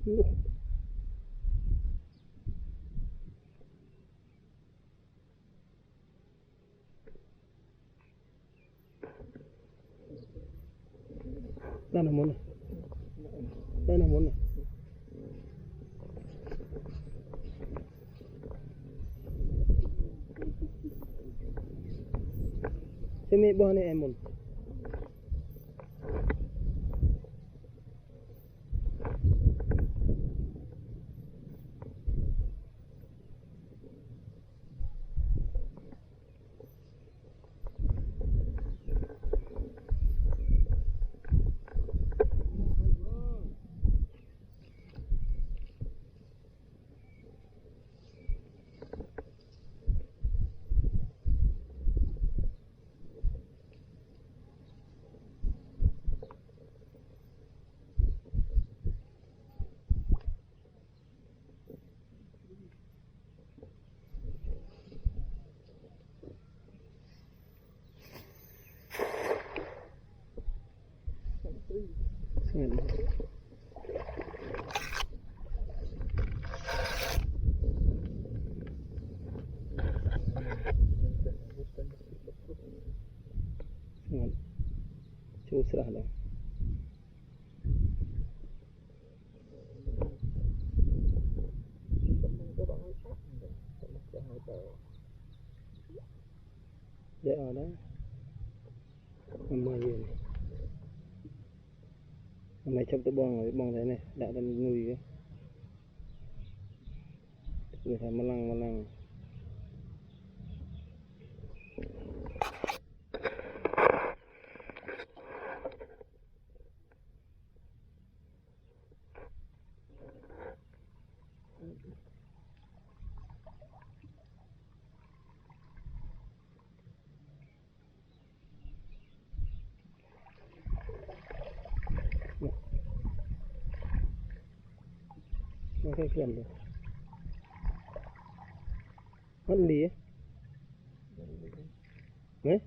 ได้น้ำมันได้น้ำมันใช่ไหมบ้านในแอมอนSusah lah. Dạ đó. Mày gì này? Mày chấp tới bong thế này, đã đang nuôi cái. Người ta mà lăng. Nó cái gần rồi. Mất lì ấy. Mấy?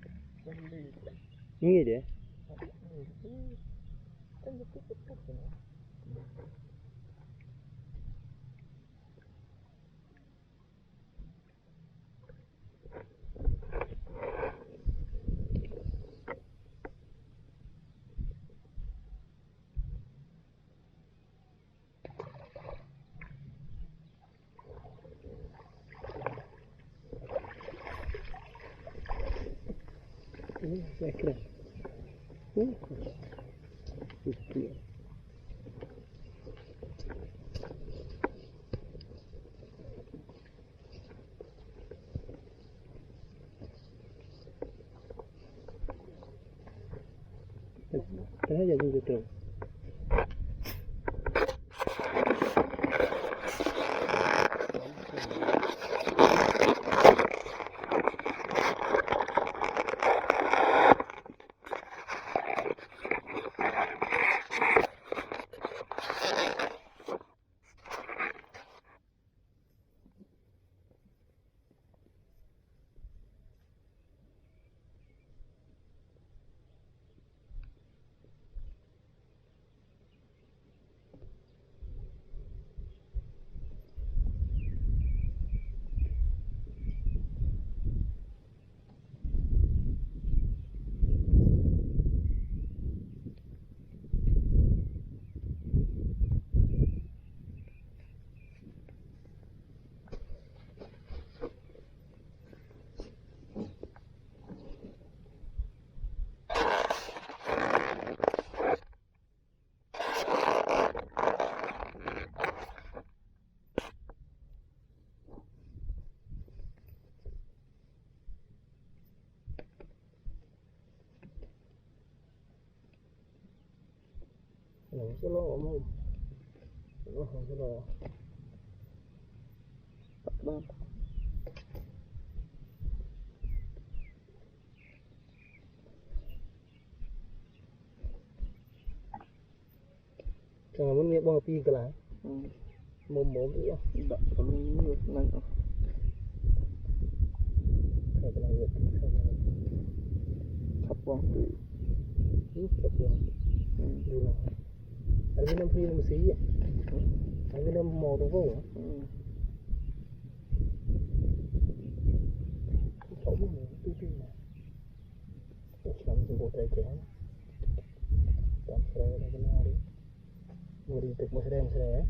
Những gì đấy? Bekle. Tutuyor. Saya jadi gitu. Solo ngomong, solo. Bang. Jangan muốn nghe bao pi cái lại. Mồm đi à. Đậm còn ngược này. Cái này ngược. Thấp bong đi. Thấp bong. Đi nào. Ada minum free mesti ya. Cái nó mò trong vô hả? Chỗ mà tí tí nè. Làm gì bộ tay kẻ. Làm xe đây cái nào đi. Người đi thực một xe.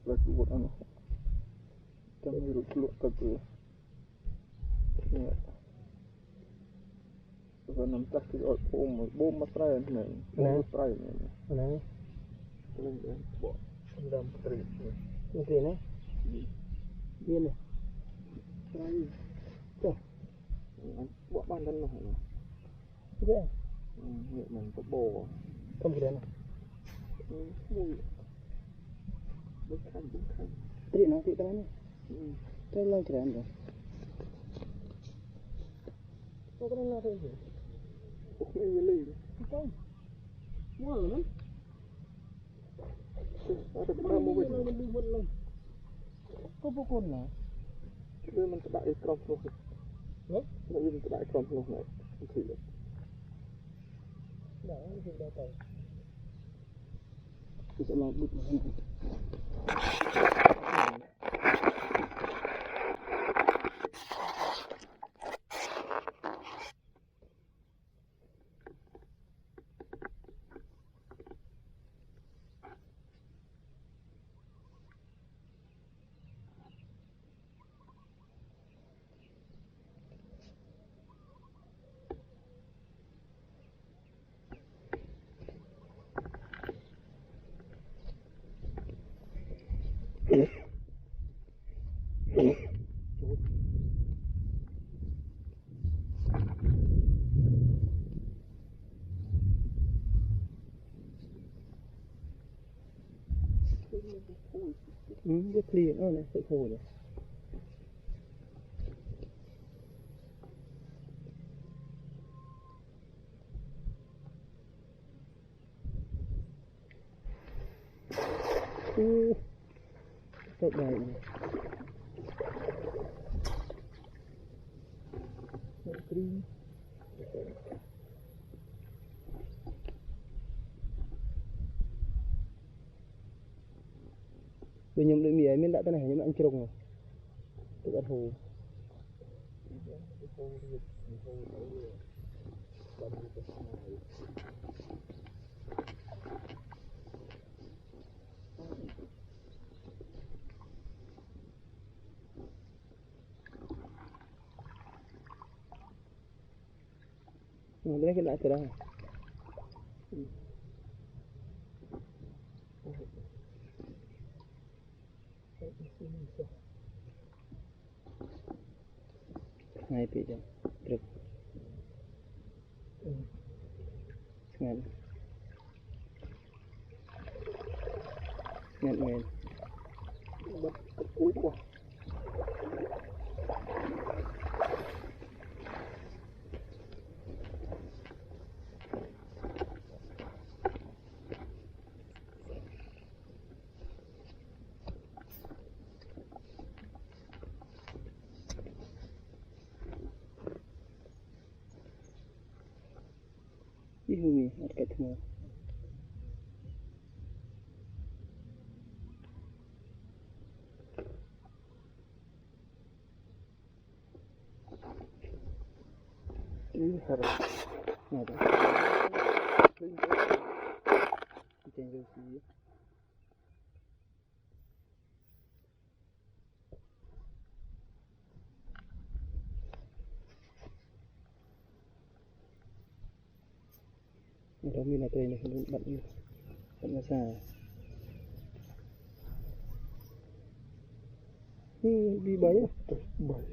Lagi buat anak. Kami rukuk kabel. Ya. Sebelum tak kita bom matrai ni. Matrai ni. Mana? Dalam buat. Dalam matrai. Ini ni. Dia ni. Matrai. Tu. Buat bandan lah. Ya. Ni mantap bom. Kamu kena. Mui. Bukan. Tadi nanti tangan ni. Terlalu keren dah. Kau kena nak apa? Kau ni lagi. Kau. Mual kan? Ada berapa buat? Kau pukul lah. Kita memang tak ekrom flow. Ya? Kita memang tak ekrom flow nak. Okey. Dah, kita dah tahu. Kita mabuk macam ni. Dia clear ni, tak khô ni. Rất đẹp này. Bây giờ đôi mì ấy mình đã tới này nhưng mà anh trồng rồi. Tự bắt hồ. Ini kita nak cerah. Hai pi jam. Truk. Ngan. Ngan. Buat kuah. Ini harga semua. Ini harga. Ada. Jangan sih. Đó mình là cây này không bận nó xa. Đi bấy à? Bấy.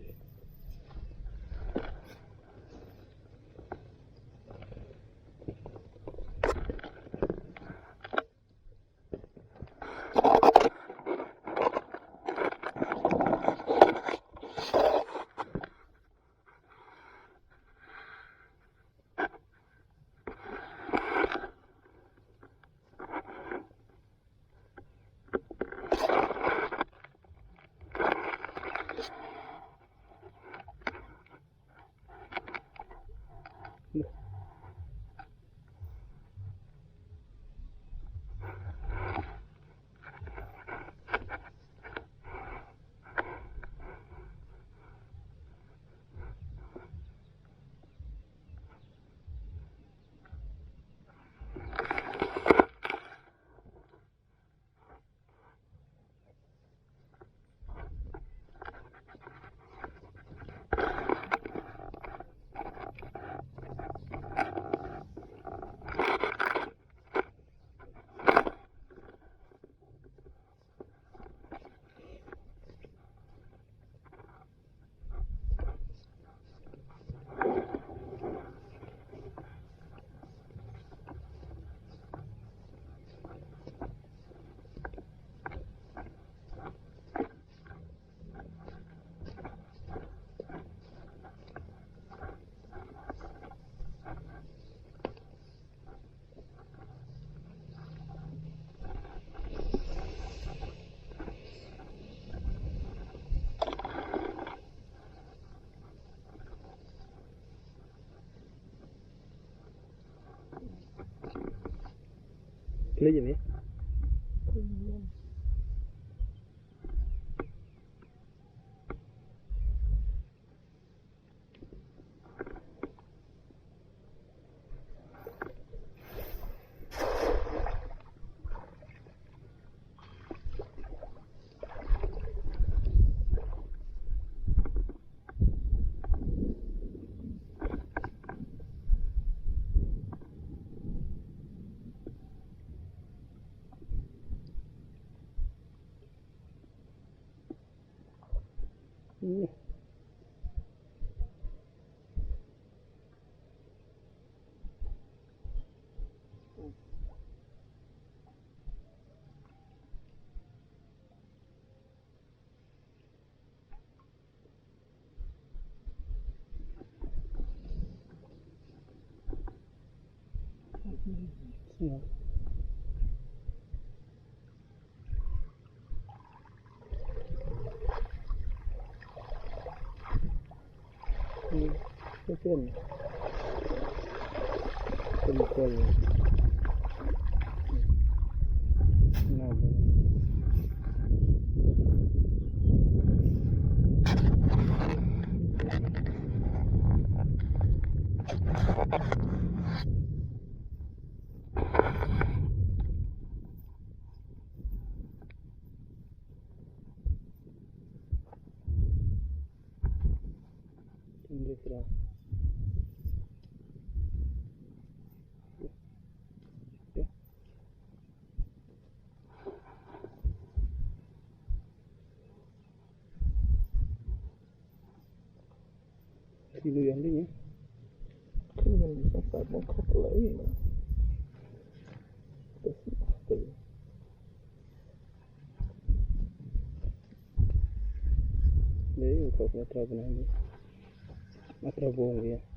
Ini ni. Ini. Siap. Betul. Betul. Nah. Tinggi sudah. Kilo yang ni. Kilo yang besar bongkar lain. Jadi kau nak terapkan ni. Matra bohong dia.